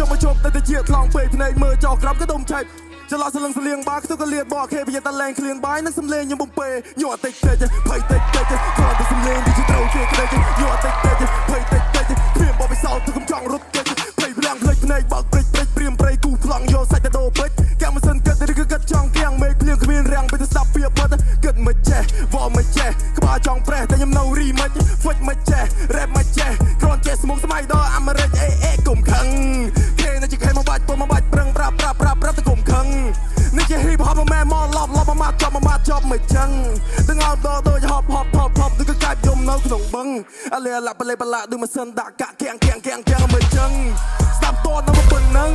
ចាំមកជប់តែទៅជាថ្លង់ពេកភ្នែកមើលចោលក្រំក៏ដុំឆែកចលសលឹងសលៀងបាខ្ទុកក៏លៀតបកខេប្រយ័ត្នតែលែងឃ្លៀងបាយនឹងសំលេងខ្ញុំបំពេញក់តិចតិចភ័យតិចតិចគ្រាន់តែសំលេងទីត្រូវគេក្តីញក់តិចតិចភ័យតិចតិចគ្មានបបិសោទៅកំចង់រត់តិចភ័យប្រាំងភ្លេចភ្នែកបើកព្រិចព្រិចព្រៀមប្រៃគូប្លង់យកសាច់ទៅដោពេជ្រកាំមិនសិនគិតឬក៏គិតចង់គៀងមេឃភ្លៀងគ្មានរាំងទៅស្ដាប់ពីពិតគិតមិនចេះវល់មិនចេះក្បាលចង់ប្រេះតែខ្ញុំនៅរីមិនហ្វិចមិនចេះរ៉េបមិនចេះគ្រាន់ចេះស្មុកស្មៃដល់អាមេរិកអេកុំខឹងគេនៅជាខេមកបាច់ពុំមកបាច់ប្រឹងប្រាប់ទៅកុំខឹងនេះជា hip hop ម៉ែមកឡប់មកចប់មិនចឹងទាំងអត់ដល់ដូច hop ដូចក៏កាច់យំនៅក្នុងបឹងអាលេឡាប់បលេបឡាដូចម៉ាស៊ីនដាក់កាក់គៀងមិនចឹងស្ដាប់តតនៅបឹងហ្នឹង